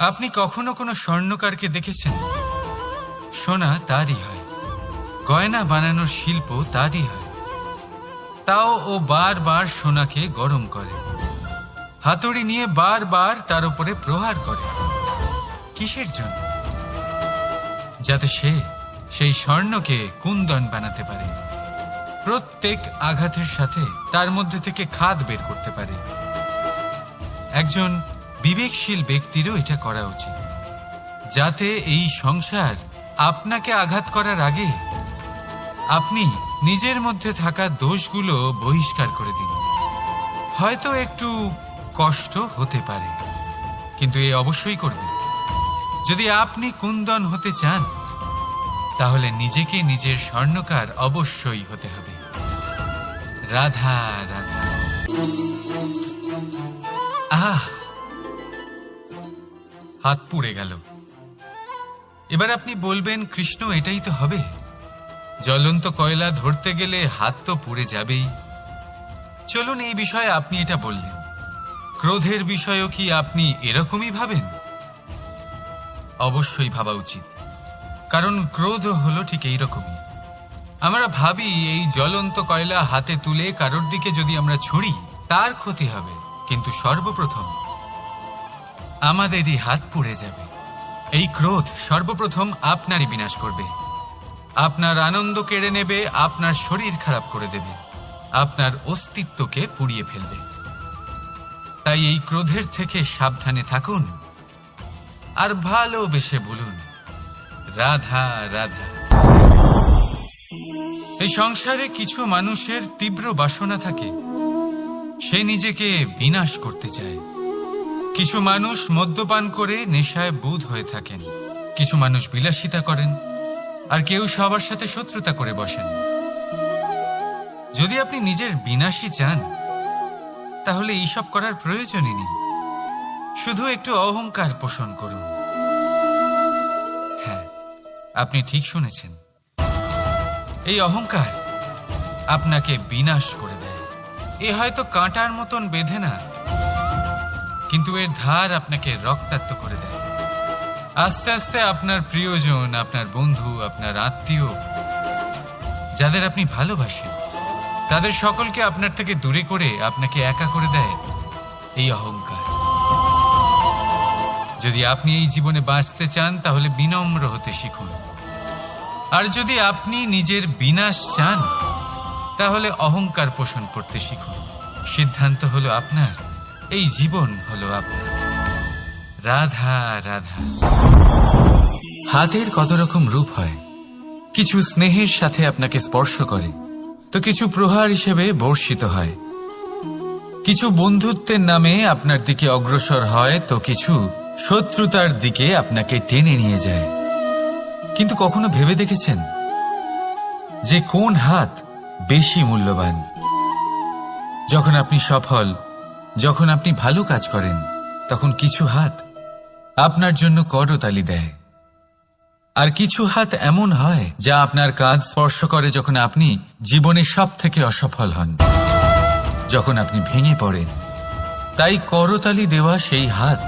আপনি কখনো কোনো স্বর্ণকারকে দেখেছেন? সোনা তারই হয়, গয়না বানানোর শিল্প তারই হয়। তাও ও বারবার সোনাকে গরম করে, হাতুড়ি নিয়ে বারবার তার উপরে প্রহার করে। কিসের জন্য? যাতে সে সেই স্বর্ণকে কুন্দন বানাতে পারে, প্রত্যেক আঘাতের সাথে তার মধ্যে থেকে খাদ বের করতে পারে। একজন বিবেকশীল ব্যক্তিরও এটা করা উচিত, যাতে এই সংসার আপনাকে আঘাত করার আগে আপনি নিজের মধ্যে থাকা দোষগুলো বহিষ্কার করে দিন। হয়তো একটু কষ্ট হতে পারে, কিন্তু এ অবশ্যই করবেন। যদি আপনি কুন্দন হতে চান, তাহলে নিজেকে নিজের স্বর্ণকার অবশ্যই হতে হবে। রাধা রাধা। আহ, হাত পুড়ে গেল। এবার আপনি বলবেন, কৃষ্ণ এটাই তো হবে, জ্বলন্ত কয়লা ধরতে গেলে হাত তো পুড়ে যাবেই। চলুন, এই বিষয়ে আপনি এটা বললেন, ক্রোধের বিষয়েও কি আপনি এরকমই ভাবেন? অবশ্যই ভাবা উচিত, কারণ ক্রোধ হলো ঠিক এইরকমই। আমরা ভাবি এই জ্বলন্ত কয়লা হাতে তুলে কারোর দিকে যদি আমরা ছুড়ি, তার ক্ষতি হবে, কিন্তু সর্বপ্রথম আমাদেরই হাত পুড়ে যাবে। এই ক্রোধ সর্বপ্রথম আপনারই বিনাশ করবে, আপনার আনন্দ কেড়ে নেবে, আপনার শরীর খারাপ করে দেবে, আপনার অস্তিত্বকে পুড়িয়ে ফেলবে। তাই এই ক্রোধের থেকে সাবধানে থাকুন আর ভালোবেসে বলুন, রাধা রাধা। এই সংসারে কিছু মানুষের তীব্র বাসনা থাকে, সে নিজেকে বিনাশ করতে চায়। কিছু মানুষ মদ্যপান করে নেশায় বুঁদ হয়ে থাকেন, কিছু মানুষ বিলাসিতা করেন, আর কেউ সবার সাথে শত্রুতা করে বসেন। যদি আপনি নিজের বিনাশই চান, তাহলে এইসব করার প্রয়োজনই নেই। শুধু একটু অহংকার পোষণ করুন। হ্যাঁ, আপনি ঠিক শুনেছেন, এই অহংকার আপনাকে বিনাশ করে দেয়। এ হয়তো কাঁটার মতন বেঁধে না, কিন্তু এর ধার আপনাকে রক্তাক্ত করে দেয়। আস্তে আস্তে আপনার প্রিয়জন, আপনার বন্ধু, আপনার আত্মীয়, যাদের আপনি ভালোবাসেন, তাদের সকলকে আপনার থেকে দূরে করে আপনাকে একা করে দেয় এই অহংকার। যদি আপনি এই জীবনে বাঁচতে চান, তাহলে বিনম্র হতে শিখুন। আর যদি আপনি নিজের বিনাশ চান, তাহলে অহংকার পোষণ করতে শিখুন। সিদ্ধান্ত হলো আপনার, এই জীবন হলো আপনার। রাধা রাধা। হাতের কত রকম রূপ হয়। কিছু স্নেহের সাথে আপনাকে স্পর্শ করে, তো কিছু প্রহার হিসেবে বর্ষিত হয়। কিছু বন্ধুত্বের নামে আপনার দিকে অগ্রসর হয়, তো কিছু শত্রুতার দিকে আপনাকে টেনে নিয়ে যায়। কিন্তু কখনো ভেবে দেখেছেন যে কোন হাত বেশি মূল্যবান? যখন আপনি সফল, যখন আপনি ভালো কাজ করেন, তখন কিছু হাত আপনার জন্য করতালি দেয়, আর কিছু হাত এমন হয় যা আপনার কাঁধ স্পর্শ করে যখন আপনি জীবনে সব থেকে অসফল হন, যখন আপনি ভেঙে পড়েন। তাই করতালি দেওয়া সেই হাত,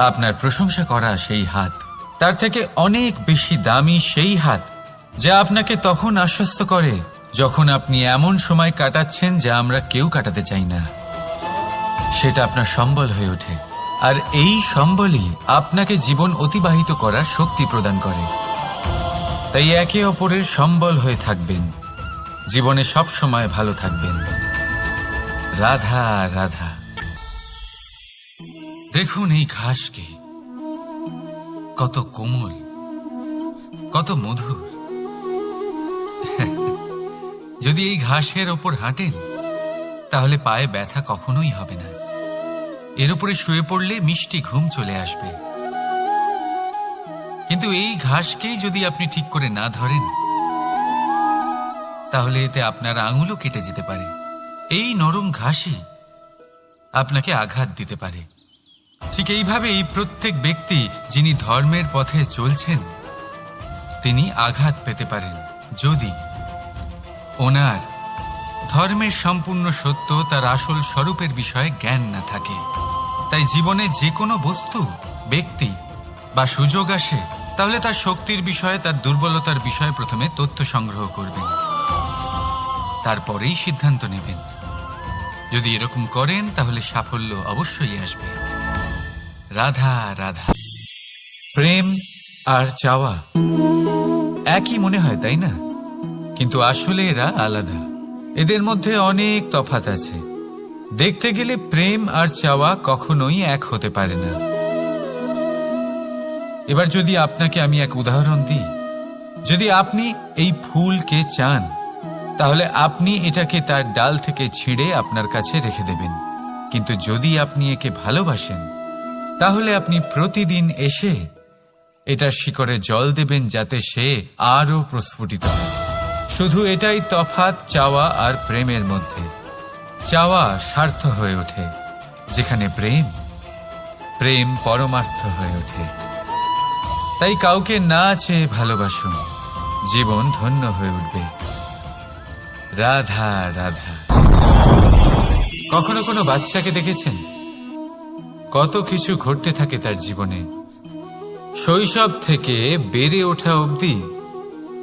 আপনার প্রশংসা করা সেই হাত, তার থেকে অনেক বেশি দামি সেই হাত যা আপনাকে তখন আশ্বস্ত করে যখন আপনি এমন সময় কাটাচ্ছেন যা আমরা কেউ কাটাতে চাই না। সেটা আপনার সম্বল হয়ে ওঠে, আর এই সম্বলই আপনাকে জীবন অতিবাহিত করার শক্তি প্রদান করে। তাই একে অপরের সম্বল হয়ে থাকবেন, জীবনে সব সময় ভালো থাকবেন। রাধা রাধা। দেখুন এই ঘাসকে, কত কোমল, কত মধুর। যদি এই ঘাসের ওপর হাঁটেন, তাহলে পায়ে ব্যথা কখনোই হবে না। এর উপরে শুয়ে পড়লে মিষ্টি ঘুম চলে আসবে। কিন্তু এই ঘাসকেই যদি আপনি ঠিক করে না ধরেন, তাহলে এতে আপনার আঙুলও কেটে যেতে পারে। এই নরম ঘাসই আপনাকে আঘাত দিতে পারে। ঠিক এইভাবেই প্রত্যেক ব্যক্তি যিনি ধর্মের পথে চলছেন, তিনি আঘাত পেতে পারেন যদি ওনার ধর্মের সম্পূর্ণ সত্য, তার আসল স্বরূপের বিষয়ে জ্ঞান না থাকে। তাই জীবনে যে কোনো বস্তু ব্যক্তি বা সুযোগ আসে, তাহলে তার শক্তির বিষয়ে, তার দুর্বলতার বিষয়ে প্রথমে তথ্য সংগ্রহ করবেন, তারপরেই সিদ্ধান্ত নেবেন। যদি এরকম করেন তাহলে সাফল্য অবশ্যই আসবে। রাধা রাধা। প্রেম আর চাওয়া একই মনে হয়, তাই না? কিন্তু আসলে এরা আলাদা। এদের মধ্যে অনেক তফাৎ আছে। দেখতে গেলে প্রেম আর চাওয়া কখনোই এক হতে পারে না। এবার যদি আপনাকে আমি এক উদাহরণ দিই, যদি আপনি এই ফুলকে চান, তাহলে আপনি এটাকে তার ডাল থেকে ছিঁড়ে আপনার কাছে রেখে দেবেন। কিন্তু যদি আপনি একে ভালোবাসেন, তাহলে আপনি প্রতিদিন এসে এটার শিকড়ে জল দেবেন, যাতে সে আরো প্রস্ফুটিত হয়। শুধু এটাই তফাৎ চাওয়া আর প্রেমের মধ্যে। চাওয়া স্বার্থ হয়ে ওঠে, যেখানে প্রেম পরমার্থ হয়ে ওঠে। তাই কাউকে না চেয়ে ভালোবাসুন, জীবন ধন্য হয়ে উঠবে। রাধা রাধা। কখনো কোনো বাচ্চাকে দেখেছেন? কত কিছু ঘটতে থাকে তার জীবনে। শৈশব থেকে বেড়ে ওঠা অবধি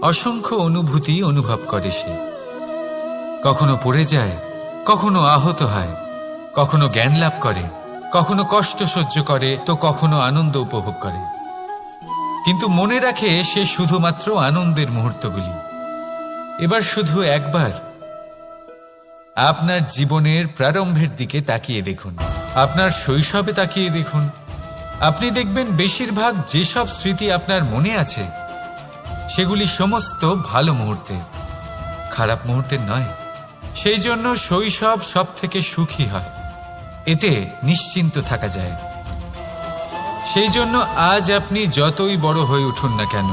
অসংখ্য অনুভূতি অনুভব করে সে। কখনো পড়ে যায়, কখনো আহত হয়, কখনো জ্ঞান লাভ করে, কখনো কষ্ট সহ্য করে, তো কখনো আনন্দ উপভোগ করে। কিন্তু মনে রাখে সে শুধুমাত্র আনন্দের মুহূর্তগুলি। এবার শুধু একবার আপনার জীবনের প্রারম্ভের দিকে তাকিয়ে দেখুন, আপনার শৈশবে তাকিয়ে দেখুন। আপনি দেখবেন বেশিরভাগ যেসব স্মৃতি আপনার মনে আছে, সেগুলি সমস্ত ভালো মুহূর্তের, খারাপ মুহূর্তের নয়। সেই জন্য শৈশব সব থেকে সুখী হয়, এতে নিশ্চিন্ত থাকা যায়। সেই জন্য আজ আপনি যতই বড় হয়ে উঠুন না কেন,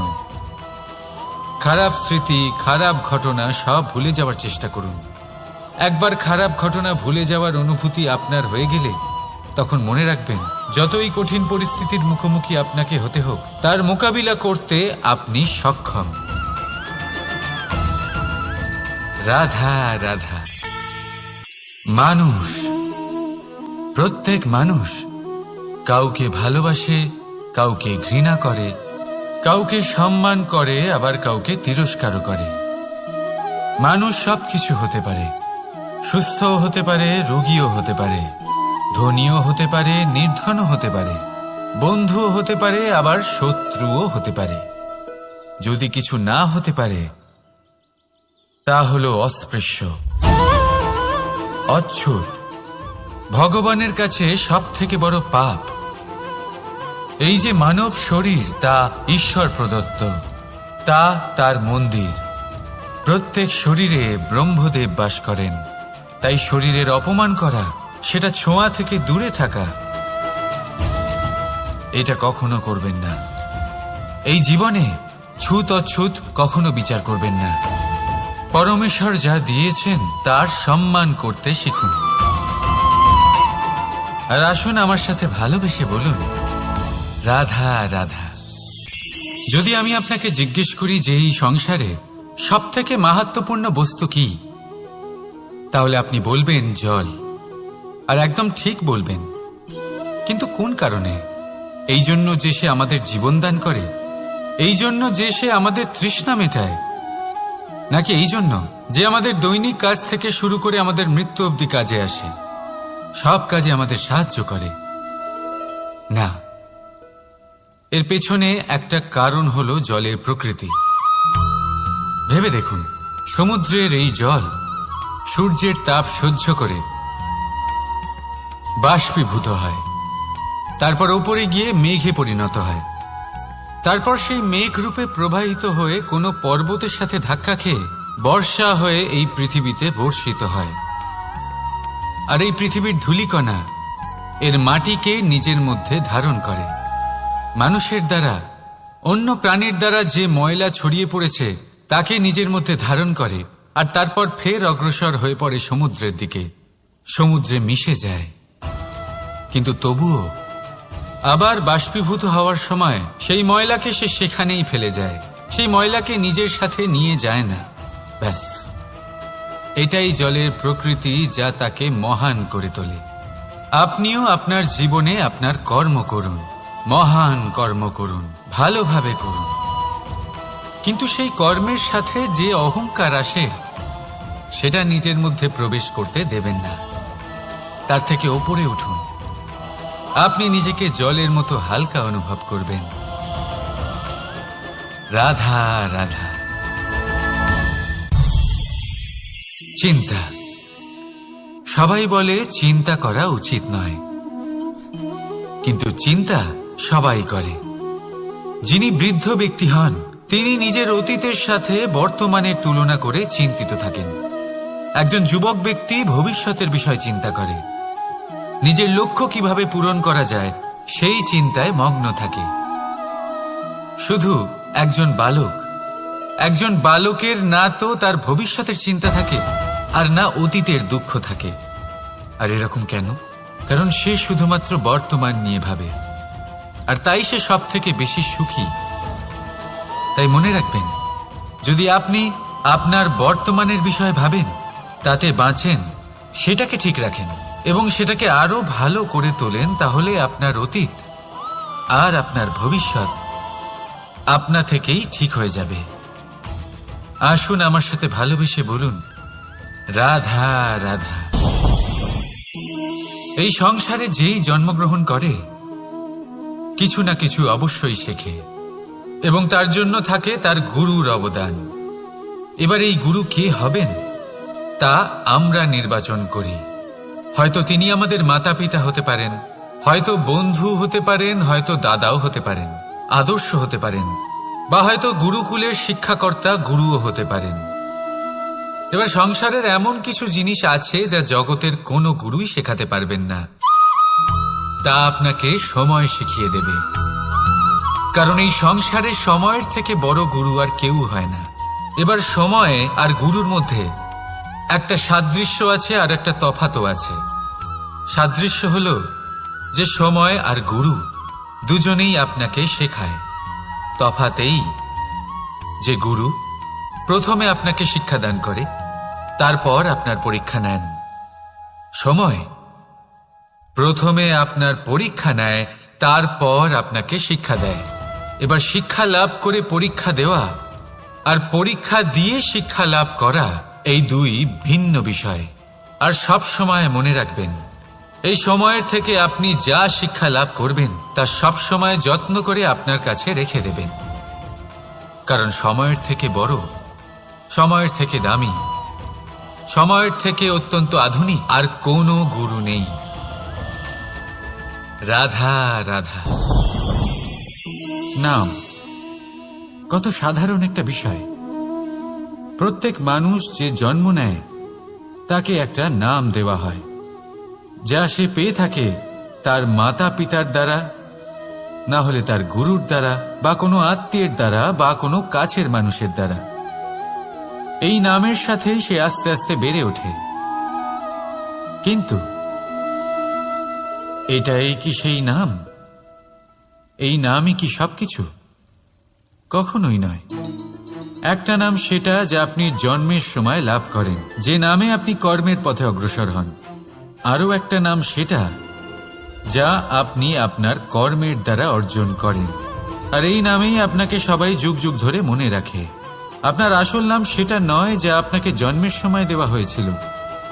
খারাপ স্মৃতি, খারাপ ঘটনা সব ভুলে যাওয়ার চেষ্টা করুন। একবার খারাপ ঘটনা ভুলে যাওয়ার অনুভূতি আপনার হয়ে গেলে, তখন মনে রাখবেন, যতই কঠিন পরিস্থিতির মুখোমুখি আপনাকে হতে হোক, তার মোকাবিলা করতে আপনি সক্ষম। রাধা রাধা। মানুষ, প্রত্যেক মানুষ কাউকে ভালোবাসে, কাউকে ঘৃণা করে, কাউকে সম্মান করে, আবার কাউকে তিরস্কারও করে। মানুষ সবকিছু হতে পারে, সুস্থও হতে পারে, রোগীও হতে পারে, ধনীও হতে পারে, নির্ধনও হতে পারে, বন্ধুও হতে পারে, আবার শত্রুও হতে পারে। যদি কিছু না হতে পারে, তা হলো অস্পৃশ্য, অচ্ছুত। ভগবানের কাছে সব থেকে বড় পাপ। এই যে মানব শরীর, তা ঈশ্বর প্রদত্ত, তা তার মন্দির। প্রত্যেক শরীরে ব্রহ্মদেব বাস করেন। তাই শরীরের অপমান করা, সেটা ছোঁয়া থেকে দূরে থাকা, এটা কখনো করবেন না। এই জীবনে ছুত অছুত কখনো বিচার করবেন না। পরমেশ্বর যা দিয়েছেন তার সম্মান করতে শিখুন। আর আসুন আমার সাথে ভালোবেসে বলুন, রাধা রাধা। যদি আমি আপনাকে জিজ্ঞেস করি যে এই সংসারে সব থেকে মাহাত্ম্যপূর্ণ বস্তু কি, তাহলে আপনি বলবেন জল। আর একদম ঠিক বলবেন। কিন্তু কোন কারণে? এই জন্য যে সে আমাদের জীবন দান করে, এই জন্য যে সে আমাদের তৃষ্ণা মেটায়, নাকি এই জন্য যে আমাদের দৈনিক কাজ থেকে শুরু করে আমাদের মৃত্যু অবধি কাজে আসে, সব কাজে আমাদের সাহায্য করে? না, এর পেছনে একটা কারণ হলো জলের প্রকৃতি। ভেবে দেখুন, সমুদ্রের এই জল সূর্যের তাপ সহ্য করে বাষ্পীভূত হয়, তারপর উপরে গিয়ে মেঘে পরিণত হয়, তারপর সেই মেঘ রূপে প্রবাহিত হয়ে কোনো পর্বতের সাথে ধাক্কা খেয়ে বর্ষা হয়ে এই পৃথিবীতে বর্ষিত হয়। আর এই পৃথিবীর ধূলিকণা এর মাটিকে নিজের মধ্যে ধারণ করে। মানুষের দ্বারা, অন্য প্রাণীর দ্বারা যে ময়লা ছড়িয়ে পড়েছে তাকে নিজের মধ্যে ধারণ করে, আর তারপর ফের অগ্রসর হয়ে পড়ে সমুদ্রের দিকে, সমুদ্রে মিশে যায়। কিন্তু তবুও আবার বাষ্পীভূত হওয়ার সময় সেই ময়লাকে সে সেখানেই ফেলে যায়, সেই ময়লাকে নিজের সাথে নিয়ে যায় না। ব্যাস, এটাই জলের প্রকৃতি, যা তাকে মহান করে তোলে। আপনিও আপনার জীবনে আপনার কর্ম করুন, মহান কর্ম করুন, ভালোভাবে করুন, কিন্তু সেই কর্মের সাথে যে অহংকার আসে সেটা নিজের মধ্যে প্রবেশ করতে দেবেন না। তার থেকে ওপরে উঠুন। আপনি নিজেকে জলের মতো হালকা অনুভব করবেন। রাধা রাধা। চিন্তা। সবাই বলে চিন্তা করা উচিত নয়, কিন্তু চিন্তা সবাই করে। যিনি বৃদ্ধ ব্যক্তি হন তিনি নিজের অতীতের সাথে বর্তমানের তুলনা করে চিন্তিত থাকেন। একজন যুবক ব্যক্তি ভবিষ্যতের বিষয় চিন্তা করে, নিজের লক্ষ্য কিভাবে পূরণ করা যায় সেই চিন্তায় মগ্ন থাকে। শুধু একজন বালকের না তো তার ভবিষ্যতের চিন্তা থাকে আর না অতীতের দুঃখ থাকে। আর এরকম কেন? কারণ সে শুধুমাত্র বর্তমান নিয়ে ভাবে, আর তাই সে সব থেকে বেশি সুখী। তাই মনে রাখবেন, যদি আপনি আপনার বর্তমানের বিষয়ে ভাবেন, তাতে বাঁচেন, সেটাকে ঠিক রাখেন এবং সেটাকে আরো ভালো করে তোলেন, তাহলে আপনার অতীত আর আপনার ভবিষ্যৎ আপনা থেকেই ঠিক হয়ে যাবে। আসুন আমার সাথে ভালোবেসে বলুন, রাধা রাধা। এই সংসারে যেই জন্মগ্রহণ করে কিছু না কিছু অবশ্যই শেখে এবং তার জন্য থাকে তার গুরুর অবদান। এবার এই গুরু কে হবেন তা আমরা নির্বাচন করি। হয়তো তিনি আমাদের মাতা পিতা হতে পারেন, হয়তো বন্ধু হতে পারেন, হয়তো দাদাও হতে পারেন, আদর্শ হতে পারেন, বা হয়তো গুরুকুলের শিক্ষাকর্তা গুরুও হতে পারেন। এবার সংসারের এমন কিছু জিনিস আছে যা জগতের কোনো গুরুই শেখাতে পারবেন না, তা আপনাকে সময় শিখিয়ে দেবে। কারণ এই সংসারে সময়ের থেকে বড় গুরু আর কেউ হয় না। এবার সময় আর গুরুর মধ্যে একটা সাদৃশ্য আছে আর একটা তফাতও আছে। সাদৃশ্য হলো যে সময় আর গুরু দুজনেই আপনাকে শেখায়। তফাতেই যে গুরু প্রথমে আপনাকে শিক্ষাদান করে, তারপর আপনার পরীক্ষা নেন। সময় প্রথমে আপনার পরীক্ষা নেয়, তারপর আপনাকে শিক্ষা দেয়। এবার শিক্ষা লাভ করে পরীক্ষা দেওয়া আর পরীক্ষা দিয়ে শিক্ষা লাভ করা এই দুই ভিন্ন বিষয়। আর সব সময় মনে রাখবেন, এই সময়ের থেকে আপনি যা শিক্ষা লাভ করবেন তা সব সময় যত্ন করে আপনার কাছে রেখে দেবেন। কারণ সময়ের থেকে বড়, সময়ের থেকে দামি, সময়ের থেকে অত্যন্ত আধুনিক আর কোনো গুরু নেই। রাধা রাধা। নাম কত সাধারণ একটা বিষয়। প্রত্যেক মানুষ যে জন্ম নেয় তাকে একটা নাম দেওয়া হয়, যা সে পেয়ে থাকে তার মাতা পিতার দ্বারা, না হলে তার গুরুর দ্বারা, বা কোনো আত্মীয়ের দ্বারা, বা কোনো কাছের মানুষের দ্বারা। এই নামের সাথেই সে আস্তে আস্তে বেড়ে ওঠে। কিন্তু এটাই কি সেই নাম? এই নামই কি সবকিছু? কখনোই নয়। একটা নাম সেটা যা আপনি জন্মের সময় লাভ করেন, যে নামে আপনি কর্মের পথে অগ্রসর হন। আরও একটা নাম সেটা যা আপনি আপনার কর্মের দ্বারা অর্জন করেন, আর এই নামেই আপনাকে সবাই যুগ যুগ ধরে মনে রাখে। আপনার আসল নাম সেটা নয় যা আপনাকে জন্মের সময় দেওয়া হয়েছিল।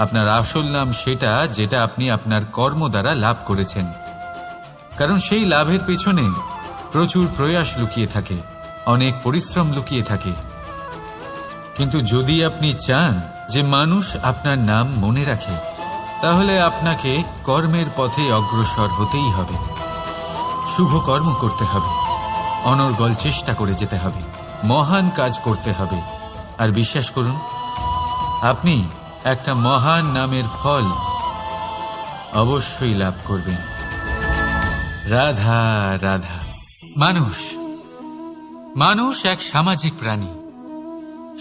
আপনার আসল নাম সেটা যেটা আপনি আপনার কর্ম দ্বারা লাভ করেছেন। কারণ সেই লাভের পেছনে প্রচুর প্রয়াস লুকিয়ে থাকে, অনেক পরিশ্রম লুকিয়ে থাকে। কিন্তু যদি আপনি চান যে মানুষ আপনার নাম মনে রাখে, তাহলে আপনাকে কর্মের পথে অগ্রসর হতেই হবে। শুভ কর্ম করতে হবে, অনর্গল চেষ্টা করে যেতে হবে, মহান কাজ করতে হবে। আর বিশ্বাস করুন, আপনি একটা মহান নামের ফল অবশ্যই লাভ করবেন। রাধা রাধা। মানুষ এক সামাজিক প্রাণী।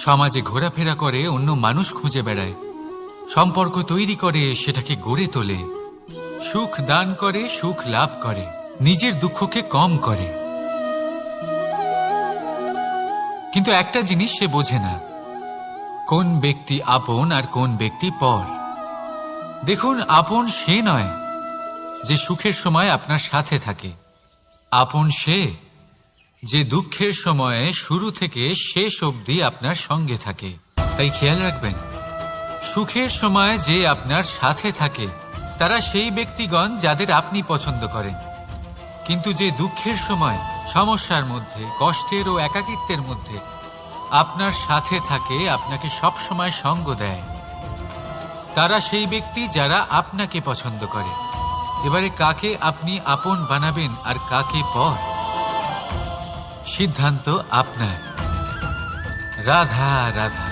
সমাজে ঘোরাফেরা করে, অন্য মানুষ খুঁজে বেড়ায়, সম্পর্ক তৈরি করে, সেটাকে গড়ে তোলে, সুখ দান করে, সুখ লাভ করে, নিজের দুঃখকে কম করে। কিন্তু একটা জিনিস সে বোঝে না, কোন ব্যক্তি আপন আর কোন ব্যক্তি পর। দেখুন, আপন সে নয় যে সুখের সময় আপনার সাথে থাকে, আপন সে যে দুঃখের সময়ে শুরু থেকে শেষ অবধি আপনার সঙ্গে থাকে। তাই খেয়াল রাখবেন, সুখের সময় যে আপনার সাথে থাকে তারা সেই ব্যক্তিগণ যাদের আপনি পছন্দ করেন, কিন্তু যে দুঃখের সময়, সমস্যার মধ্যে, কষ্টের ও একাকিত্বের মধ্যে আপনার সাথে থাকে, আপনাকে সব সময় সঙ্গ দেয়, তারা সেই ব্যক্তি যারা আপনাকে পছন্দ করে। এবারে কাকে আপনি আপন বানাবেন আর কাকে পর, সিদ্ধান্ত আপনার। রাধা রাধা।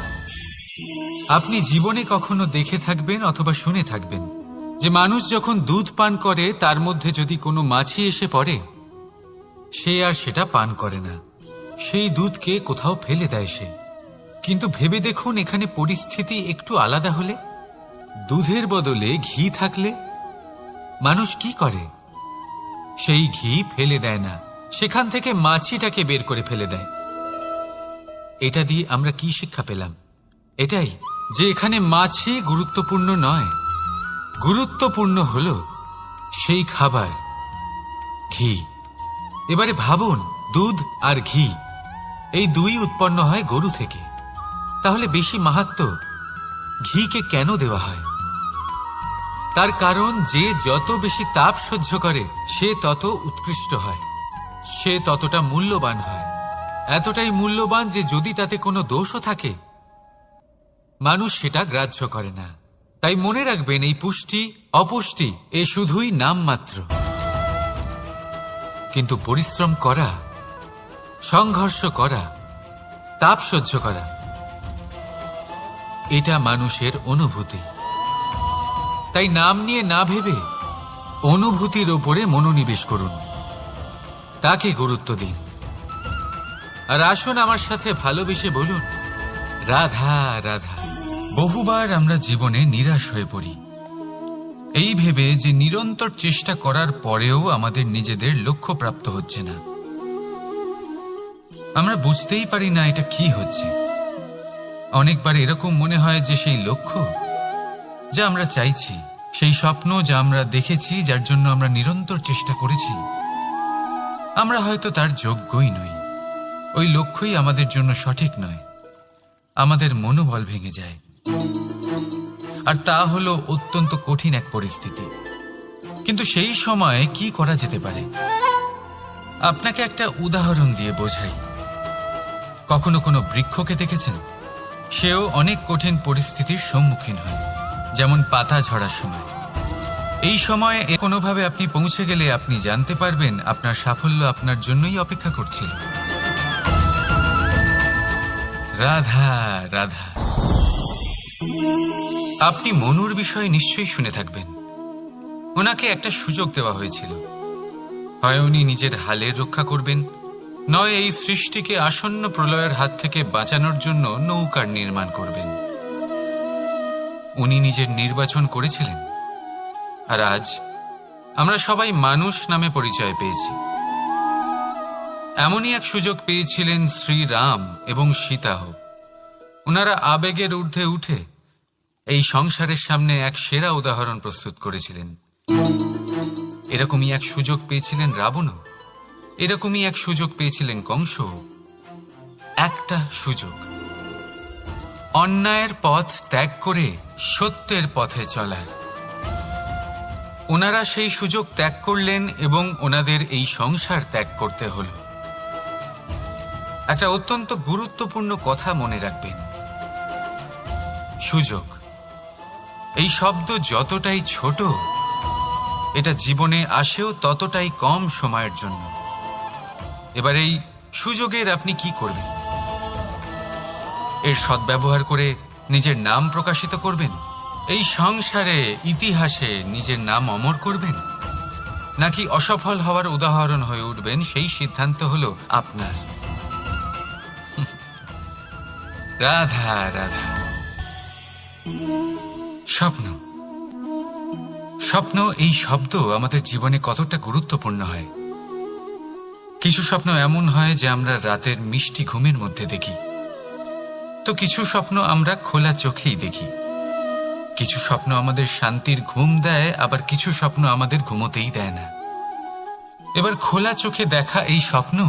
আপনি জীবনে কখনো দেখে থাকবেন অথবা শুনে থাকবেন যে মানুষ যখন দুধ পান করে তার মধ্যে যদি কোনো মাছি এসে পড়ে, সে আর সেটা পান করে না, সেই দুধকে কোথাও ফেলে দেয় সে। কিন্তু ভেবে দেখুন, এখানে পরিস্থিতি একটু আলাদা হলে, দুধের বদলে ঘি থাকলে মানুষ কি করে? সেই ঘি ফেলে দেয় না, সেখান থেকে মাছিটাকে বের করে ফেলে দেয়। এটা দিয়ে আমরা কি শিক্ষা পেলাম? এটাই যে এখানে মাছি গুরুত্বপূর্ণ নয়, গুরুত্বপূর্ণ হলো সেই খাবার, ঘি। এবারে ভাবুন, দুধ আর ঘি এই দুই উৎপন্ন হয় গরু থেকে, তাহলে বেশি মাহাত্ম্য ঘিকে কেন দেওয়া হয়? তার কারণ যে যত বেশি তাপ সহ্য করে সে তত উৎকৃষ্ট হয়, সে ততটা মূল্যবান হয়, এতটাই মূল্যবান যে যদি তাতে কোনো দোষও থাকে মানুষ সেটা গ্রাহ্য করে না। তাই মনে রাখবেন, এই পুষ্টি অপুষ্টি এ শুধুই নামমাত্র, কিন্তু পরিশ্রম করা, সংঘর্ষ করা, তাপ সহ্য করা, এটা মানুষের অনুভূতি। তাই নাম নিয়ে না ভেবে অনুভূতির ওপরে মনোনিবেশ করুন, তাকে গুরুত্ব দিন। আর আসুন আমার সাথে ভালোবেসে বলুন, রাধা রাধা। বহুবার আমরা জীবনে নিরাশ হয়ে পড়ি, এই ভেবে যে নিরন্তর চেষ্টা করার পরেও আমাদের নিজেদের লক্ষ্য প্রাপ্ত হচ্ছে না। আমরা বুঝতেই পারি না এটা কি হচ্ছে। অনেকবার এরকম মনে হয় যে সেই লক্ষ্য যা আমরা চাইছি, সেই স্বপ্ন যা আমরা দেখেছি, যার জন্য আমরা নিরন্তর চেষ্টা করেছি, আমরা হয়তো তার যোগ্যই নই। ওই লক্ষ্যই আমাদের জন্য সঠিক নয়। আমাদের মনোবল ভেঙে যায়, আর তা হলো অত্যন্ত কঠিন এক পরিস্থিতি। কিন্তু সেই সময় কি করা যেতে পারে? আপনাকে একটা উদাহরণ দিয়ে বোঝাই। কখনো কোনো বৃক্ষকে দেখেছেন? সেও অনেক কঠিন পরিস্থিতির সম্মুখীন হয়, যেমন পাতা ঝরার সময়। এই সময়ে কোনোভাবে আপনি পৌঁছে গেলে আপনি জানতে পারবেন আপনার সাফল্য আপনার জন্যই অপেক্ষা করছিল। রাধা রাধা। আপনি মনুর বিষয়ে নিশ্চয়ই শুনে থাকবেন। ওনাকে একটা সুযোগ দেওয়া হয়েছিল, হয় উনি নিজের হালের রক্ষা করবেন, নয় এই সৃষ্টিকে আসন্ন প্রলয়ের হাত থেকে বাঁচানোর জন্য নৌকার নির্মাণ করবেন। উনি নিজের নির্বাচন করেছিলেন, আর আজ আমরা সবাই মানুষ নামে পরিচয় পেয়েছি। এমনই এক সুযোগ পেয়েছিলেন শ্রীরাম এবং সীতাও। ওনারা আবেগের ঊর্ধ্বে উঠে এই সংসারের সামনে এক সেরা উদাহরণ প্রস্তুত করেছিলেন। এরকমই এক সুযোগ পেয়েছিলেন রাবণও, এরকমই এক সুযোগ পেয়েছিলেন কংস। একটা সুযোগ, অন্যায়ের পথ ত্যাগ করে সত্যের পথে চলার। ওনারা সেই সুযোগ ত্যাগ করলেন এবং ওনাদের এই সংসার ত্যাগ করতে হল। একটা অত্যন্ত গুরুত্বপূর্ণ কথা মনে রাখবেন, সুযোগ এই শব্দ যতটাই ছোট, এটা জীবনে আসেও ততটাই কম সময়ের জন্য। এবার এই সুযোগের আপনি কি করবেন? এর সদ্ব্যবহার করে নিজের নাম প্রকাশিত করবেন, এই সংসারে ইতিহাসে নিজের নাম অমর করবেন, নাকি অসফল হওয়ার উদাহরণ হয়ে উঠবেন, সেই সিদ্ধান্ত হলো আপনার। রাধা রাধা। স্বপ্ন, স্বপ্ন এই শব্দ আমাদের জীবনে কতটা গুরুত্বপূর্ণ হয়। কিছু স্বপ্ন এমন হয় যে আমরা রাতের মিষ্টি ঘুমের মধ্যে দেখি, তো কিছু স্বপ্ন আমরা খোলা চোখেই দেখি। কিছু স্বপ্ন আমাদের শান্তির ঘুম দেয়, আবার কিছু স্বপ্ন আমাদের ঘুমোতেই দেয় না। এবার খোলা চোখে দেখা এই স্বপ্ন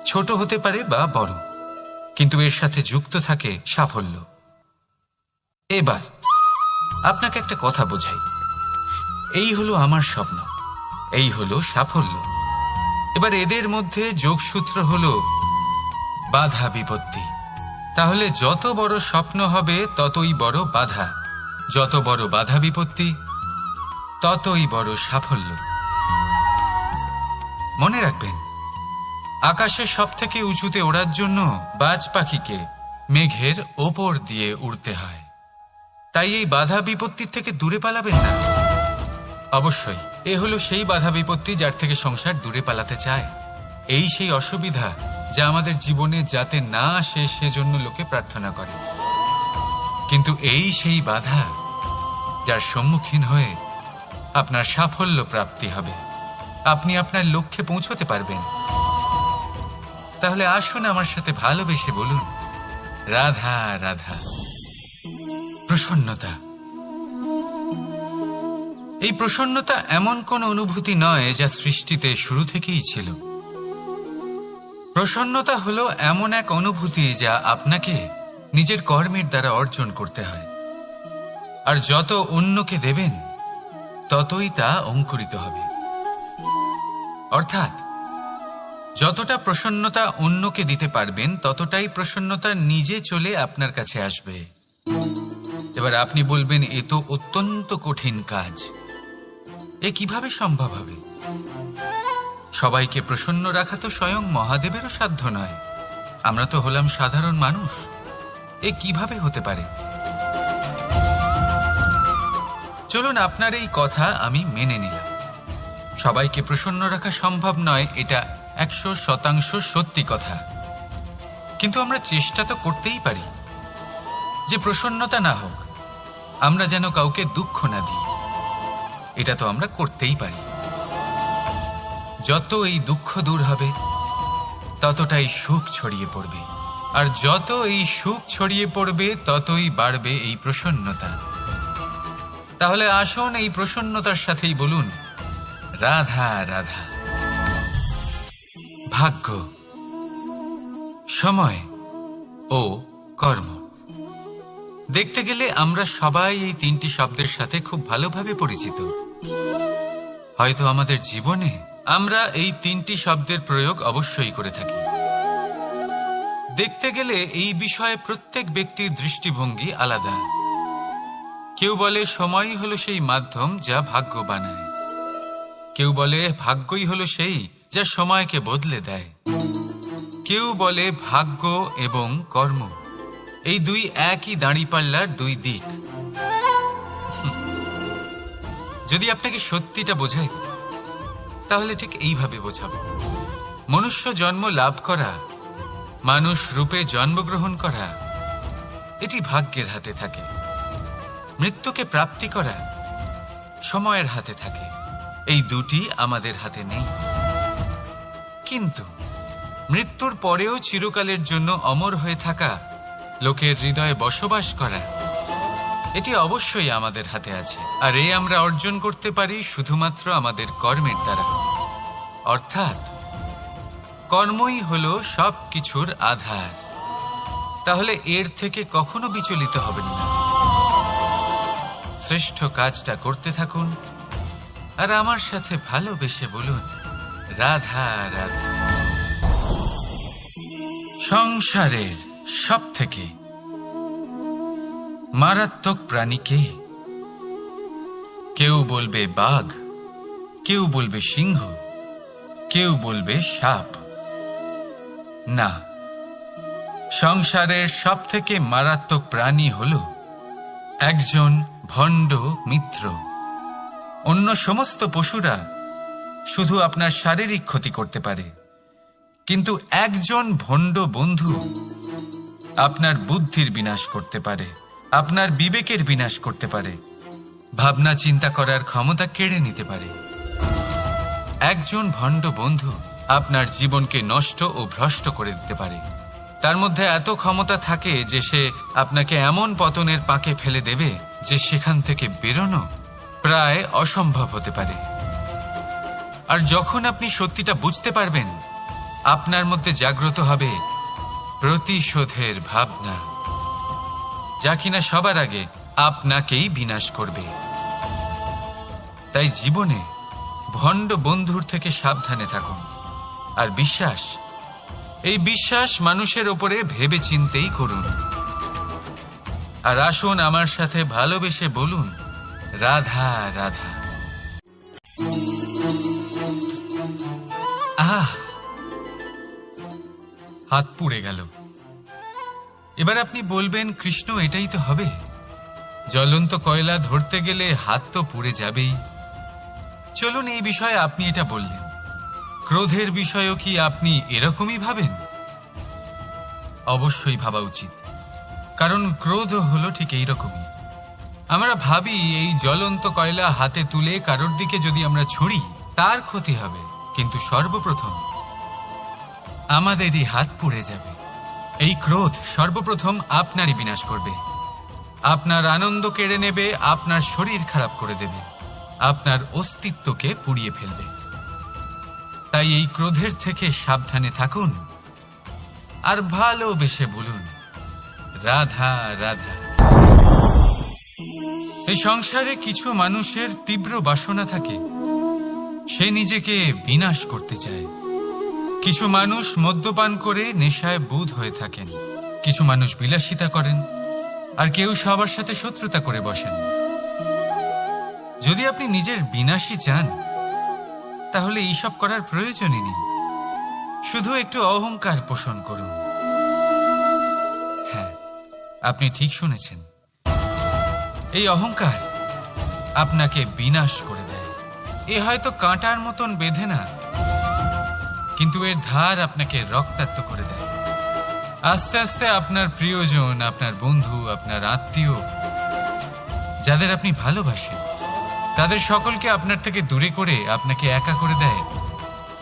ছোট হতে পারে বা বড়, কিন্তু এর সাথে যুক্ত থাকে সাফল্য। এবার আপনাকে একটা কথা বোঝাই, এই হলো আমার স্বপ্ন, এই হলো সাফল্য। এবার এদের মধ্যে যোগসূত্র হলো বাধা বিপত্তি। তাহলে যত বড় স্বপ্ন হবে ততই বড় বাধা, যত বড় বাধা বিপত্তি ততই বড় সাফল্য। মনে রাখবেন, আকাশের সব থেকে উঁচুতে ওড়ার জন্য বাজ পাখিকে মেঘের ওপর দিয়ে উড়তে হয়। তাই এই বাধা বিপত্তির থেকে দূরে পালাবেন না। অবশ্যই এ হলো সেই বাধা বিপত্তি যার থেকে সংসার দূরে পালাতে চায়। এই সেই অসুবিধা যা আমাদের জীবনে যাতে না আসে সেজন্য লোকে প্রার্থনা করে। কিন্তু এই সেই বাধা যার সম্মুখীন হয়ে আপনার সাফল্য প্রাপ্তি হবে, আপনি আপনার লক্ষ্যে পৌঁছতে পারবেন। তাহলে আসুন আমার সাথে ভালোবেসে বলুন, রাধা রাধা। প্রসন্নতা, এই প্রসন্নতা এমন কোন অনুভূতি নয় যা সৃষ্টিতে শুরু থেকেই ছিল। প্রসন্নতা হলো এমন এক অনুভূতি যা আপনাকে নিজের কর্মের দ্বারা অর্জন করতে হয়। আর যত অন্যকে দেবেন ততই তা অঙ্কুরিত হবে। অর্থাৎ যতটা প্রসন্নতা অন্যকে দিতে পারবেন ততটাই প্রসন্নতা নিজে চলে আপনার কাছে আসবে। এবার আপনি বলবেন, এ তো অত্যন্ত কঠিন কাজ, এ কিভাবে সম্ভব হবে? সবাইকে প্রসন্ন রাখা তো স্বয়ং মহাদেবেরও সাধ্য নয়। আমরা তো হলাম সাধারণ মানুষ, এ কিভাবে হতে পারে? চলুন, আপনার এই কথা আমি মেনে নিলাম। সবাইকে প্রসন্ন রাখা সম্ভব নয়, এটা 100% সত্যি কথা। কিন্তু আমরা চেষ্টা তো করতেই পারি যে প্রসন্নতা না হোক, আমরা যেন কাউকে দুঃখ না দিই। এটা তো আমরা করতেই পারি। যত এই দুঃখ দূর হবে ততটাই সুখ ছড়িয়ে পড়বে, আর যত এই সুখ ছড়িয়ে পড়বে ততই বাড়বে এই প্রসন্নতা। তাহলে আসুন এই প্রসন্নতার সাথেই বলুন, রাধা রাধা। ভাগ্য, সময় ও কর্ম। দেখতে গেলে আমরা সবাই এই তিনটি শব্দের সাথে খুব ভালোভাবে পরিচিত। হয়তো আমাদের জীবনে আমরা এই তিনটি শব্দের প্রয়োগ অবশ্যই করে থাকি। দেখতে গেলে এই বিষয়ে প্রত্যেক ব্যক্তির দৃষ্টিভঙ্গি আলাদা। কেউ বলে সময়ই হলো সেই মাধ্যম যা ভাগ্য বানায়, কেউ বলে ভাগ্যই হলো সেই যা সময়কে বদলে দেয়, কেউ বলে ভাগ্য এবং কর্ম এই দুই একই দাঁড়িপাল্লার দুই দিক। যদি আপনাকে সত্যিটা বোঝাই তাহলে ঠিক এইভাবে বোঝাবো। মনুষ্য জন্ম লাভ করা, মানুষ রূপে জন্মগ্রহণ করা, এটি ভাগ্যের হাতে থাকে। মৃত্যুকে প্রাপ্তি করা সময়ের হাতে থাকে। এই দুটি আমাদের হাতে নেই। কিন্তু মৃত্যুর পরেও চিরকালের জন্য অমর হয়ে থাকা, লোকের হৃদয়ে বসবাস করা, এটি অবশ্যই আমাদের হাতে আছে। আর এই আমরা অর্জন করতে পারি শুধুমাত্র আমাদের কর্মের দ্বারা। অর্থাৎ কর্মই হলো সব কিছুর আধার। তাহলে এর থেকে কখনো বিচলিত হবেন না। শ্রেষ্ঠ কাজটা করতে থাকুন আর আমার সাথে ভালোবেসে বলুন, রাধা রাধা। সংসারের সব থেকে মারাত্মক প্রাণী কে? কেউ বলবে বাঘ, কেউ বলবে সিংহ, কেউ বলবে সাপ। না, সংসারের সব থেকে মারাত্মক প্রাণী হল একজন ভণ্ড মিত্র। অন্য সমস্ত পশুরা শুধু আপনার শারীরিক ক্ষতি করতে পারে, কিন্তু একজন ভণ্ড বন্ধু আপনার বুদ্ধির বিনাশ করতে পারে, আপনার বিবেকের বিনাশ করতে পারে, ভাবনা চিন্তা করার ক্ষমতা কেড়ে নিতে পারে। একজন ভণ্ড বন্ধু আপনার জীবনকে নষ্ট ও ভ্রষ্ট করে দিতে পারে। তার মধ্যে এত ক্ষমতা থাকে যে সে আপনাকে এমন পতনের পাকে ফেলে দেবে যে সেখান থেকে বেরোনো প্রায় অসম্ভব হতে পারে। আর যখন আপনি সত্যিটা বুঝতে পারবেন, আপনার মধ্যে জাগ্রত হবে প্রতিশোধের ভাবনা, যা কিনা সবার আগে আপনাকেই বিনাশ করবে। তাই জীবনে ভণ্ড বন্ধুর থেকে সাবধানে থাকুন। আর বিশ্বাস, এই বিশ্বাস মানুষের ওপরে ভেবে চিন্তেই করুন। আর আসুন আমার সাথে ভালোবেসে বলুন, রাধা রাধা। আহ, হাত পুড়ে গেল। এবার আপনি বলবেন, কৃষ্ণ এটাই তো হবে, জ্বলন্ত কয়লা ধরতে গেলে হাত তো পুড়ে যাবেই। চলুন, এই বিষয়ে আপনি এটা বললেন, ক্রোধের বিষয়েও কি আপনি এরকমই ভাবেন? অবশ্যই ভাবা উচিত, কারণ ক্রোধ হলো ঠিক এইরকমই। আমরা ভাবি এই জ্বলন্ত কয়লা হাতে তুলে কারোর দিকে যদি আমরা ছুঁড়ি তার ক্ষতি হবে, কিন্তু সর্বপ্রথম আমাদেরই হাত পুড়ে যাবে। এই ক্রোধ সর্বপ্রথম আপনারই বিনাশ করবে, আপনার আনন্দ কেড়ে নেবে, আপনার শরীর খারাপ করে দেবে, আপনার অস্তিত্বকে পুড়িয়ে ফেলবে। তাই এই ক্রোধের থেকে সাবধানে থাকুন আর ভালোবেসে বলুন, রাধা রাধা। এই সংসারে কিছু মানুষের তীব্র বাসনা থাকে, সে নিজেকে বিনাশ করতে চায়। কিছু মানুষ মদ্যপান করে নেশায় বুঁদ হয়ে থাকেন, কিছু মানুষ বিলাসিতা করেন, আর কেউ সবার সাথে শত্রুতা করে বসেন। যদি আপনি নিজের বিনাশই চান, তাহলে এইসব করার প্রয়োজনই নেই। শুধু একটু অহংকার পোষণ করুন। হ্যাঁ, আপনি ঠিক শুনেছেন, এই অহংকার আপনাকে বিনাশ করে দেয়। এ হয়তো কাঁটার মতন বেঁধে না, কিন্তু এর ধার আপনাকে রক্তাক্ত করে দেয়। আস্তে আস্তে আপনার প্রিয়জন, আপনার বন্ধু, আপনার আত্মীয়, যাদের আপনি ভালোবাসেন, তাদের সকলকে আপনার থেকে দূরে করে আপনাকে একা করে দেয়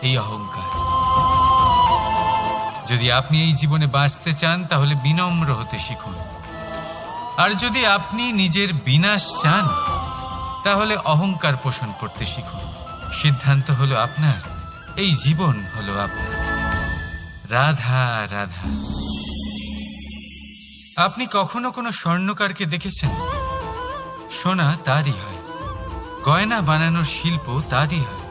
এই অহংকার। যদি আপনি এই জীবনে বাঁচতে চান, তাহলে বিনম্র হতে শিখুন। আর যদি আপনি নিজের বিনাশ চান, তাহলে অহংকার পোষণ করতে শিখুন। সিদ্ধান্ত হলো আপনার, এই জীবন হলো আপনার। রাধা রাধা। আপনি কখনো কোনো স্বর্ণকারকে দেখেছেন? সোনা তারই হয়, গয়না বানানোর শিল্প তারই হয়।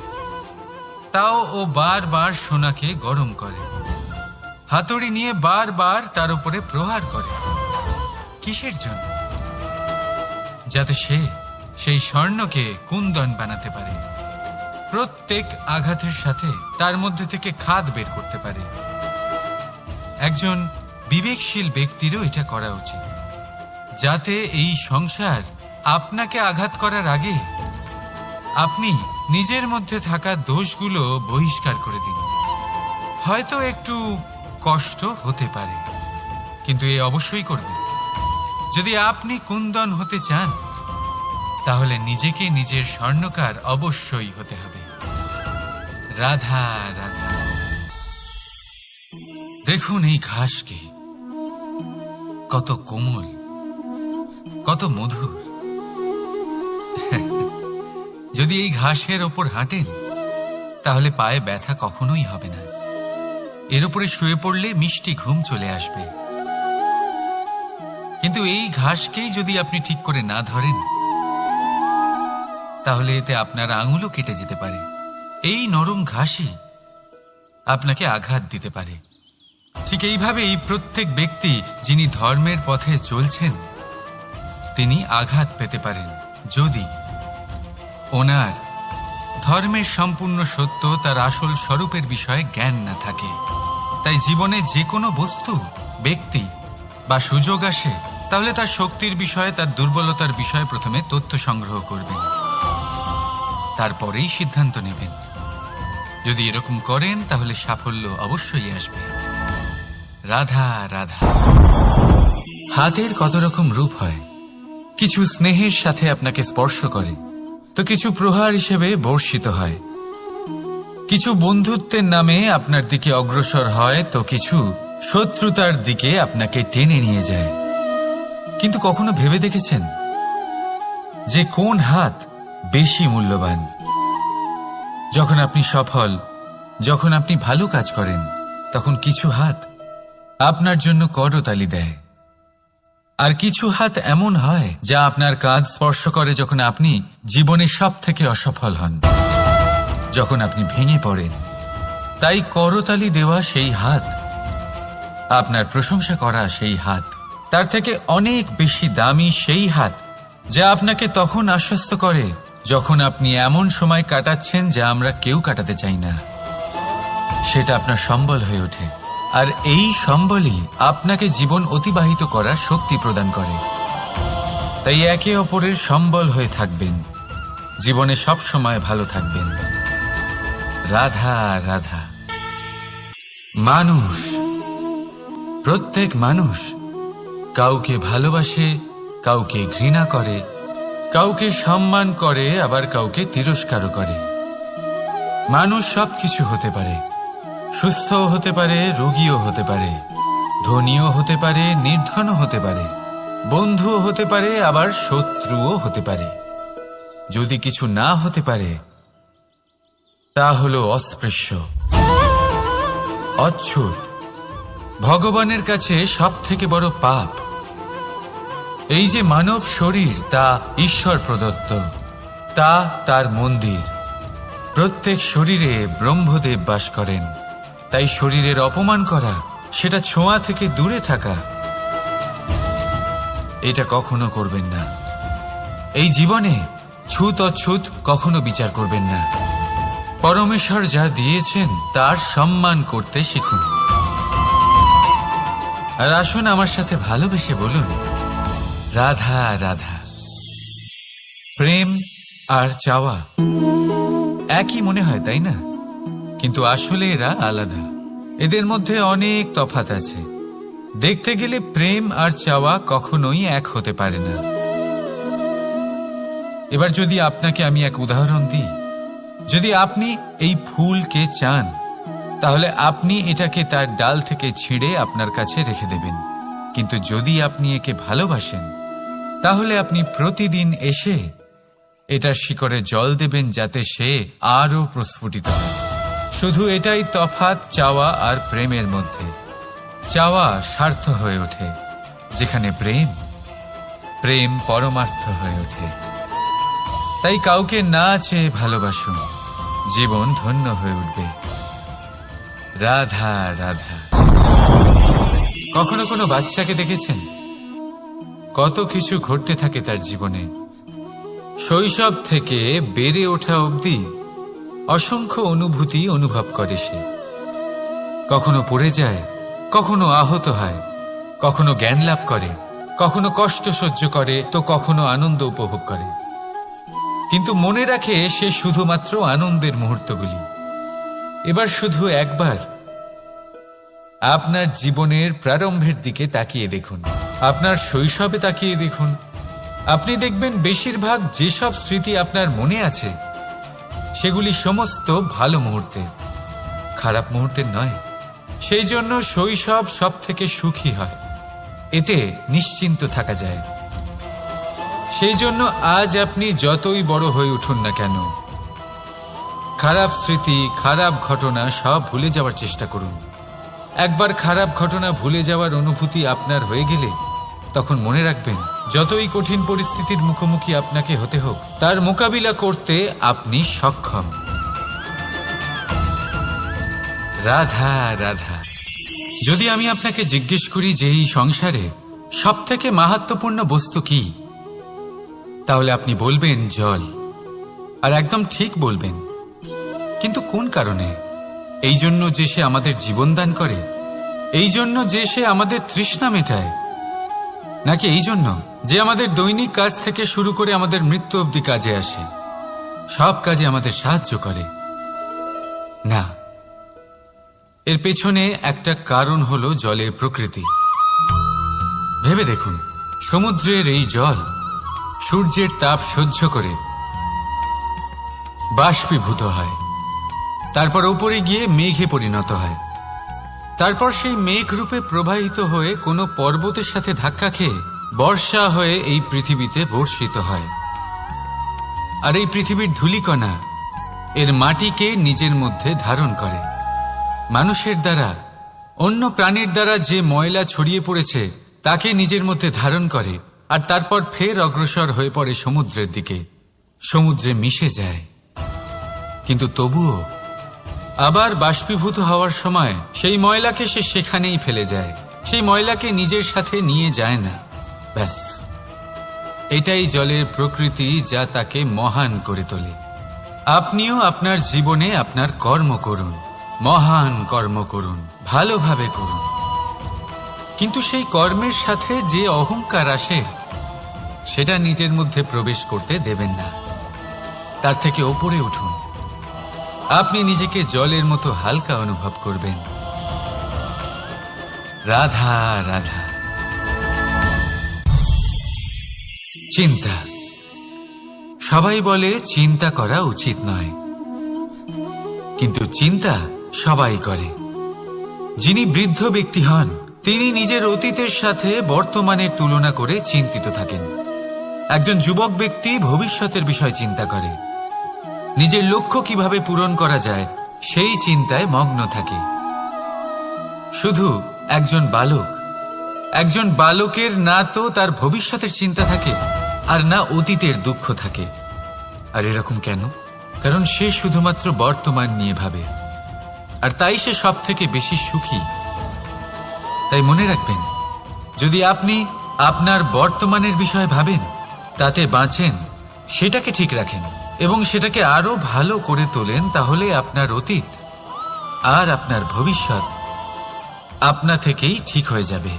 তাও ও বারবার সোনাকে গরম করে, হাতুড়ি নিয়ে বারবার তার উপরে প্রহার করে। কিসের জন্য? যাতে সে সেই স্বর্ণকে কুন্দন বানাতে পারে, প্রত্যেক আঘাতের সাথে তার মধ্যে থেকে খাদ বের করতে পারে। একজন বিবেকশীল ব্যক্তিরও এটা করা উচিত, যাতে এই সংসার আপনাকে আঘাত করার আগে আপনি নিজের মধ্যে থাকা দোষগুলো বহিষ্কার করে দিন। হয়তো একটু কষ্ট হতে পারে, কিন্তু এ অবশ্যই করবেন। যদি আপনি কুন্দন হতে চান, তাহলে নিজেকে নিজের স্বর্ণকার অবশ্যই হতে হবে। রাধা রাধা। দেখুন এই ঘাসকে, কত কোমল, কত মধুর। যদি এই ঘাসের ওপর হাঁটেন, তাহলে পায়ে ব্যথা কখনোই হবে না। এর উপরে শুয়ে পড়লে মিষ্টি ঘুম চলে আসবে। কিন্তু এই ঘাসকেই যদি আপনি ঠিক করে না ধরেন, তাহলে এতে আপনার আঙুলও কেটে যেতে পারে। এই নরম ঘাসই আপনাকে আঘাত দিতে পারে। ঠিক এইভাবেই প্রত্যেক ব্যক্তি যিনি ধর্মের পথে চলছেন, তিনি আঘাত পেতে পারেন যদি ওনার ধর্মের সম্পূর্ণ সত্য, তার আসল স্বরূপের বিষয়ে জ্ঞান না থাকে। তাই জীবনে যে কোনো বস্তু, ব্যক্তি বা সুযোগ আসে, তাহলে তার শক্তির বিষয়ে, তার দুর্বলতার বিষয়ে প্রথমে তথ্য সংগ্রহ করবেন, তারপরেই সিদ্ধান্ত নেবেন। যদি এরকম করেন, তাহলে সাফল্য অবশ্যই আসবে। রাধা রাধা। হাতের কত রকম রূপ হয়। কিছু স্নেহের সাথে আপনাকে স্পর্শ করে, তো কিছু প্রহার হিসেবে বর্ষিত হয়। কিছু বন্ধুত্বের নামে আপনার দিকে অগ্রসর হয়, তো কিছু শত্রুতার দিকে আপনাকে টেনে নিয়ে যায়। কিন্তু কখনো ভেবে দেখেছেন যে কোন হাত বেশি মূল্যবান? যখন আপনি সফল, যখন আপনি ভালো কাজ করেন, তখন কিছু হাত আপনার জন্য করতালি দেয়। আর কিছু হাত এমন হয় যা আপনার কাঁধ স্পর্শ করে যখন আপনি জীবনে সব থেকে অসফল হন, যখন আপনি ভেঙে পড়েন। তাই করতালি দেওয়া সেই হাত, আপনার প্রশংসা করা সেই হাত, তার থেকে অনেক বেশি দামি সেই হাত যা আপনাকে তখন আশ্বস্ত করে যখন আপনি এমন সময় কাটাচ্ছেন যা আমরা কেউ কাটাতে চাই না। সেটা আপনার সম্বল হয়ে ওঠে, আর এই সম্বলই আপনাকে জীবন অতিবাহিত করার শক্তি প্রদান করে। তাই একে অপরের সম্বল হয়ে থাকবেন, জীবনে সব সময় ভালো থাকবেন। রাধা রাধা। মানুষ, প্রত্যেক মানুষ কাউকে ভালোবাসে, কাউকে ঘৃণা করে, কাউকে সম্মান করে, আবার কাউকে তিরস্কারও করে। মানুষ সবকিছু হতে পারে, সুস্থও হতে পারে, রোগীও হতে পারে, ধনীও হতে পারে, নির্ধনও হতে পারে, বন্ধুও হতে পারে, আবার শত্রুও হতে পারে। যদি কিছু না হতে পারে তা হলো অস্পৃশ্য, অচ্ছুত, ভগবানের কাছে সব থেকে বড় পাপ। এই যে মানব শরীর, তা ঈশ্বর প্রদত্ত, তা তার মন্দির। প্রত্যেক শরীরে ব্রহ্মদেব বাস করেন। তাই শরীরের অপমান করা, সেটা ছোঁয়া থেকে দূরে থাকা, এটা কখনো করবেন না। এই জীবনে ছুত অছুত কখনো বিচার করবেন না। পরমেশ্বর যা দিয়েছেন তার সম্মান করতে শিখুন। আর আসুন আমার সাথে ভালোবেসে বলুন, রাধা রাধা। প্রেম আর চাওয়া একই মনে হয়, তাই না? কিন্তু আসলে এরা আলাদা। এদের মধ্যে অনেক তফাৎ আছে। দেখতে গেলে প্রেম আর চাওয়া কখনোই এক হতে পারে না। এবার যদি আপনাকে আমি এক উদাহরণ দিই, যদি আপনি এই ফুলকে চান, তাহলে আপনি এটাকে তার ডাল থেকে ছিঁড়ে আপনার কাছে রেখে দেবেন। কিন্তু যদি আপনি একে ভালোবাসেন, তাহলে আপনি প্রতিদিন এসে এটার শিকড়ে জল দেবেন, যাতে সে আরও প্রস্ফুটিত হয়। শুধু এটাই তফাৎ চাওয়া আর প্রেমের মধ্যে। চাওয়া স্বার্থ হয়ে ওঠে, যেখানে প্রেম, প্রেম পরমার্থ হয়ে ওঠে। তাই কাউকে না চেয়ে ভালোবাসুন, জীবন ধন্য হয়ে উঠবে। রাধা রাধা। কখনো কোনো বাচ্চাকে দেখেছেন? কত কিছু ঘটতে থাকে তার জীবনে। শৈশব থেকে বেড়ে ওঠা অবধি অসংখ্য অনুভূতি অনুভব করে সে। কখনো পড়ে যায়, কখনো আহত হয়, কখনো জ্ঞান লাভ করে, কখনো কষ্ট সহ্য করে, তো কখনো আনন্দ উপভোগ করে। কিন্তু মনে রাখে সে শুধুমাত্র আনন্দের মুহূর্তগুলি। এবার শুধু একবার আপনার জীবনের প্রারম্ভের দিকে তাকিয়ে দেখুন, আপনার শৈশবে তাকিয়ে দেখুন। আপনি দেখবেন বেশিরভাগ যেসব স্মৃতি আপনার মনে আছে, সেগুলি সমস্ত ভালো মুহূর্তের, খারাপ মুহূর্তের নয়। সেই জন্য শৈশব সব থেকে সুখী হয়, এতে নিশ্চিন্ত থাকা যায়। সেই জন্য আজ আপনি যতই বড় হয়ে উঠুন না কেন, খারাপ স্মৃতি, খারাপ ঘটনা সব ভুলে যাওয়ার চেষ্টা করুন। একবার খারাপ ঘটনা ভুলে যাওয়ার অনুভূতি আপনার হয়ে গেলে, তখন মনে রাখবেন, যতই কঠিন পরিস্থিতির মুখোমুখি আপনাকে হতে হোক, তার মোকাবিলা করতে আপনি সক্ষম। রাধা রাধা। যদি আমি আপনাকে জিজ্ঞেস করি যে এই সংসারে সবথেকে মাহাত্ম্যপূর্ণ বস্তু কি, তাহলে আপনি বলবেন জল। আর একদম ঠিক বলবেন। কিন্তু কোন কারণে? এই জন্য যে সে আমাদের জীবন দান করে? এই জন্য যে সে আমাদের তৃষ্ণা মেটায়? নাকি এই জন্য যে আমাদের দৈনিক কাজ থেকে শুরু করে আমাদের মৃত্যু অবধি কাজে আসে, সব কাজে আমাদের সাহায্য করে? না, এর পেছনে একটা কারণ হলো জলের প্রকৃতি। ভেবে দেখুন, সমুদ্রের এই জল সূর্যের তাপ সহ্য করে বাষ্পীভূত হয়, তারপর উপরে গিয়ে মেঘে পরিণত হয়, তারপর সেই মেঘ রূপে প্রবাহিত হয়ে কোনো পর্বতের সাথে ধাক্কা খেয়ে বর্ষা হয়ে এই পৃথিবীতে বর্ষিত হয়। আর এই পৃথিবীর ধূলিকণা এর মাটিকে নিজের মধ্যে ধারণ করে। মানুষের দ্বারা, অন্য প্রাণীর দ্বারা যে ময়লা ছড়িয়ে পড়েছে তাকে নিজের মধ্যে ধারণ করে, আর তারপর ফের অগ্রসর হয়ে পড়ে সমুদ্রের দিকে, সমুদ্রে মিশে যায়। কিন্তু তবুও আবার বাষ্পীভূত হওয়ার সময় সেই ময়লাকে সে সেখানেই ফেলে যায়, সেই ময়লাকে নিজের সাথে নিয়ে যায় না। ব্যাস, এটাই জলের প্রকৃতি, যা তাকে মহান করে তোলে। আপনিও আপনার জীবনে আপনার কর্ম করুন, মহান কর্ম করুন, ভালোভাবে করুন, কিন্তু সেই কর্মের সাথে যে অহংকার আসে সেটা নিজের মধ্যে প্রবেশ করতে দেবেন না। তার থেকে ওপরে উঠুন। আপনি নিজেকে জলের মতো হালকা অনুভব করবেন। রাধা রাধা। চিন্তা। সবাই বলে চিন্তা করা উচিত নয়, কিন্তু চিন্তা সবাই করে। যিনি বৃদ্ধ ব্যক্তি হন তিনি নিজের অতীতের সাথে বর্তমানের তুলনা করে চিন্তিত থাকেন। একজন যুবক ব্যক্তি ভবিষ্যতের বিষয় চিন্তা করে, নিজের লক্ষ্য কিভাবে পূরণ করা যায় সেই চিন্তায় মগ্ন থাকে। শুধু একজন বালকের না তো তার ভবিষ্যতের চিন্তা থাকে আর না অতীতের দুঃখ থাকে। আর এরকম কেন? কারণ সে শুধুমাত্র বর্তমান নিয়ে ভাবে, আর তাই সে সব থেকে বেশি সুখী। তাই মনে রাখবেন, যদি আপনি আপনার বর্তমানের বিষয়ে ভাবেন, তাতে বাঁচেন, সেটাকে ঠিক রাখেন এবং সেটাকে আরো ভালো করে তোলেন, তাহলে আপনার অতীত আর আপনার ভবিষ্যৎ আপনা থেকেই ঠিক হয়ে যাবে।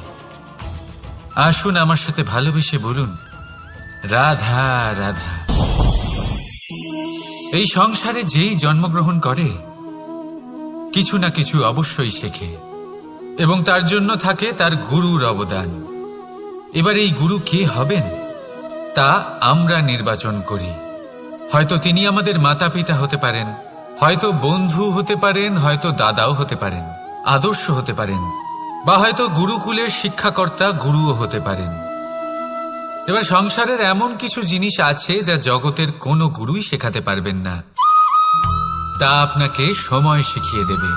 আসুন আমার সাথে ভালোবেসে বলুন, রাধা রাধা। এই সংসারে যেই জন্মগ্রহণ করে কিছু না কিছু অবশ্যই শেখে, এবং তার জন্য থাকে তার গুরুর অবদান। এবার এই গুরু কে হবেন তা আমরা নির্বাচন করি। হয়তো তিনি আমাদের মাতা পিতা হতে পারেন, হয়তো বন্ধু হতে পারেন, হয়তো দাদাও হতে পারেন, আদর্শ হতে পারেন, বা হয়তো গুরুকুলের শিক্ষাকর্তা গুরুও হতে পারেন। এবার সংসারের এমন কিছু জিনিস আছে যা জগতের কোনো গুরুই শেখাতে পারবেন না, তা আপনাকে সময় শিখিয়ে দেবে।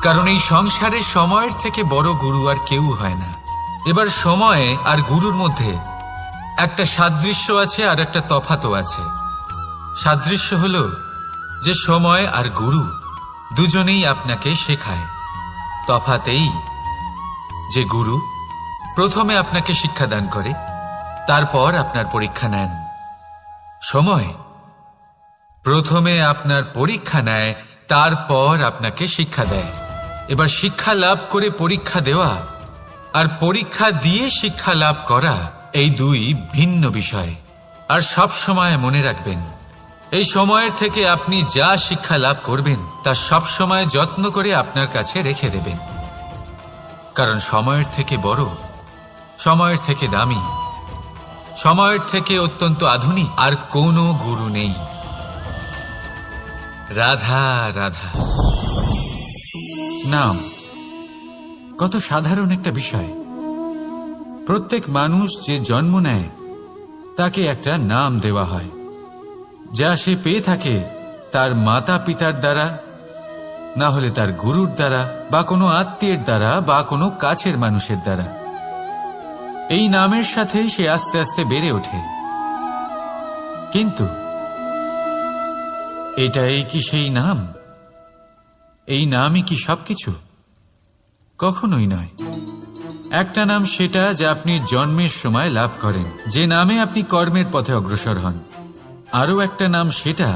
কারণ এই সংসারে সময়ের থেকে বড় গুরু আর কেউ হয় না। এবার সময় আর গুরুর মধ্যে একটা সাদৃশ্য আছে আর একটা তফাতও আছে। সাদৃশ্য হলো যে সময় আর গুরু দুজনেই আপনাকে শেখায়। তফাতেই যে গুরু প্রথমে আপনাকে শিক্ষাদান করে, তারপর আপনার পরীক্ষা নেন। সময় প্রথমে আপনার পরীক্ষা নেয়, তারপর আপনাকে শিক্ষা দেয়। এবার শিক্ষা লাভ করে পরীক্ষা দেওয়া আর পরীক্ষা দিয়ে শিক্ষা লাভ করা এই দুই ভিন্ন বিষয়। আর সব সময় মনে রাখবেন, এই সময়ের থেকে আপনি যা শিক্ষা লাভ করবেন তা সব সময় যত্ন করে আপনার কাছে রেখে দেবেন। কারণ সময়ের থেকে বড়, সময়ের থেকে দামি, সময়ের থেকে অত্যন্ত আধুনিক আর কোনো গুরু নেই। রাধা রাধা। নাম কত সাধারণ একটা বিষয়। প্রত্যেক মানুষ যে জন্ম নেয় তাকে একটা নাম দেওয়া হয়, যা সে পেয়ে থাকে তার মাতা পিতার দ্বারা, না হলে তার গুরুর দ্বারা, বা কোনো আত্মীয়ের দ্বারা, বা কোনো কাছের মানুষের দ্বারা। এই নামের সাথেই সে আস্তে আস্তে বেড়ে ওঠে। কিন্তু এটাই কি সেই নাম? এই নামই কি সবকিছু? কখনোই নয়। একটা নাম সেটা যা আপনি জন্মের সময় লাভ করেন, যে নামে আপনি কর্মের পথে অগ্রসর হন। আরও একটা নাম সেটা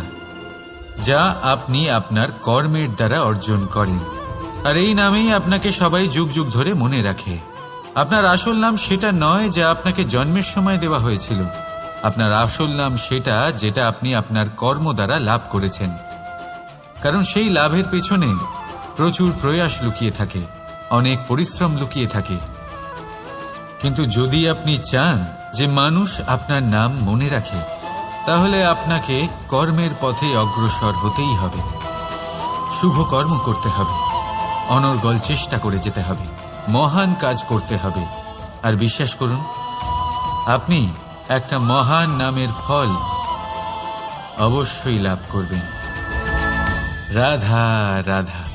যা আপনি আপনার কর্মের দ্বারা অর্জন করেন, আর এই নামেই আপনাকে সবাই যুগ যুগ ধরে মনে রাখে। আপনার আসল নাম সেটা নয় যা আপনাকে জন্মের সময় দেওয়া হয়েছিল। আপনার আসল নাম সেটা যেটা আপনি আপনার কর্ম দ্বারা লাভ করেছেন। কারণ সেই লাভের পেছনে প্রচুর প্রয়াস লুকিয়ে থাকে, অনেক পরিশ্রম লুকিয়ে থাকে। কিন্তু যদি আপনি চান যে মানুষ আপনার নাম মনে রাখে, তাহলে আপনাকে কর্মের পথে অগ্রসর হতেই হবে। শুভ কর্ম করতে হবে, অনর্গল চেষ্টা করে যেতে হবে, মহান কাজ করতে হবে। আর বিশ্বাস করুন, আপনি একটা মহান নামের ফল অবশ্যই লাভ করবেন। রাধা রাধা।